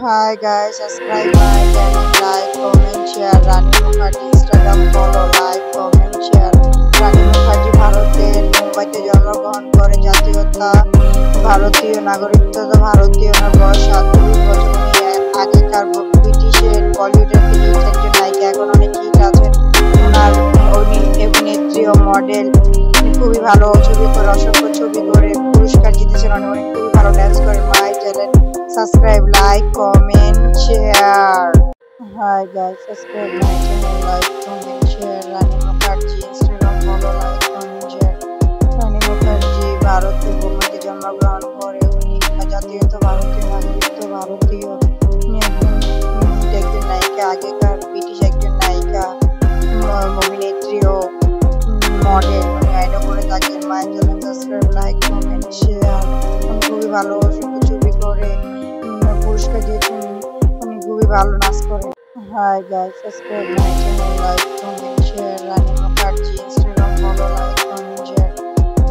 Hi guys, subscribe my channel, like, comment, share. Rani Mukherjee Instagram follow, like, comment, share. Rani Mukherjee ভারতের মুম্বাইতে জন্মগ্রহণ করে। জাতীয়তা ভারতীয়, নাগরিকত্ব ভারতীয়। ওনার বয়স 38 বছর। উনি আগেকার ব্রিটিশের বলিউডের হিট একজন নায়িকা, এখন অনেক হিট আছেন। ওনার অভিনেত্রী ও মডেল। খুবই ভালো ছবি করে, অসংখ্য ছবি করে পুরস্কার জিতেছেন। অনেক খুবই ভালো ডান্স করেন। My channel subscribe, like, comment, share. Hi guys, subscribe my channel, like, comment, share. Rani Mukherjee Instagram follow, like, comment, share. Rani Mukherjee ভারতের মুম্বাইতে জন্মগ্রহণ করে। উনি জাতীয়তা ভারতীয়, নাগরিকত্ব ভারতীয়। উনি একজন নায়িকা, আগেকার ব্রিটিশ একজন নায়িকা, অভিনেত্রী ও মডেল। উনি আইডল করে থাকেন। মাই channel subscribe, like, comment, share. খুবই ভালো ছবি করে পুরস্কার দিয়েছেন। উনি খুবই ভালো নাচ করেন। Hi guys, subscribe my channel, like, comment, share. Rani Mukherjee Instagram follow, like, comment, share.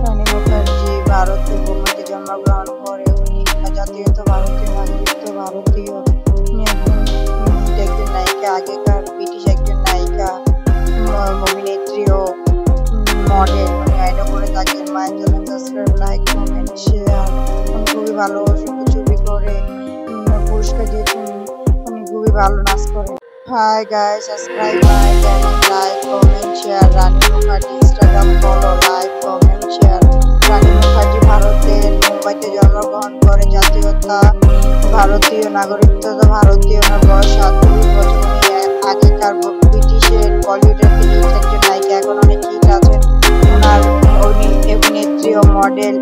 Rani Mukherjee ভারতের মুম্বাইতে জন্মগ্রহণ করে। উনি জাতীয়তা ভারতীয়, নাগরিকত্ব ভারতীয়। উনি একজন নায়িকা, আগেকার ব্রিটিশ একজন নায়িকা, অভিনেত্রী ও মডেল। উনি আইডল করে থাকেন। মাই channel subscribe, like, comment, share. খুবই ভালো ছবি করে পুরস্কার দিয়েছেন। উনি খুবই ভালো নাচ করেন। Hi guys, subscribe my channel, like, comment, share. Rani Mukherjee Instagram follow, like, comment, share. Rani Mukherjee ভারতের মুম্বাইতে জন্মগ্রহণ করে। জাতীয়তা ভারতীয়, নাগরিকত্ব ভারতীয়। ওনার বয়স 38 বছর। উনি আগেকার ব্রিটিশের বলিউডের হিট একজন নায়িকা, এখন অনেক হিট আছেন। ওনার অভিনেত্রী ও মডেল।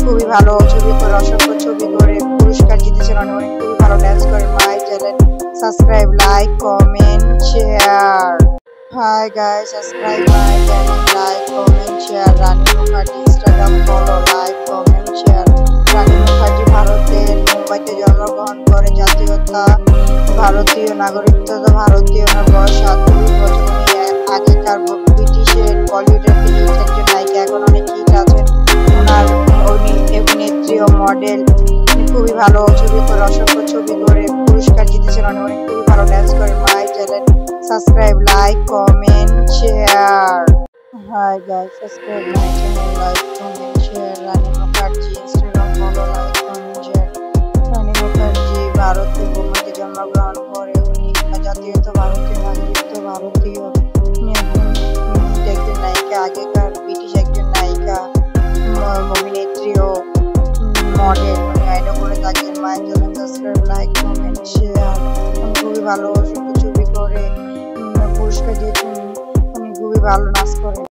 খুবই ভালো ছবি করে, অসংখ্য ছবি করে পুরস্কার জিতেছেন। অনেক খুবই ভালো ডান্স করেন। My channel subscribe, like, comment, share. Hi guys, subscribe my channel, like, comment, share. Rani Mukherjee Instagram follow, like, comment, share. Rani Mukherjee ভারতের মুম্বাইতে জন্মগ্রহণ করে। জাতীয়তা ভারতীয়, নাগরিকত্ব ভারতীয়। ওনার বয়স 38 বছর। উনি আগেকার ব্রিটিশের বলিউডের হিট একজন নায়িকা, এখন অনেক হিট আছেন। ওনার অভিনেত্রী ও মডেল। খুবই ভালো ছবি করে, অসংখ্য ছবি করে পুরস্কার জিতেছেন। অনেক খুবই ভালো ডান্স করেন। My channel subscribe, like, comment, share. Hi guys, subscribe my channel, like, comment, share. Rani Mukherjee Instagram follow, like, comment, share. Rani Mukherjee ভারতের মুম্বাইতে জন্মগ্রহণ করে। উনি জাতীয়তা ভারতীয়, নাগরিকত্ব ভারতীয়। উনি একজন নায়িকা, আগেকার ব্রিটিশ একজন নায়িকা, অভিনেত্রী ও মডেল। উনি আইডল করে থাকেন। মাই channel subscribe, like, comment, share. খুবই ভালো ছবি করে পুরস্কার দিয়েছেন। উনি খুবই ভালো নাচ করেন।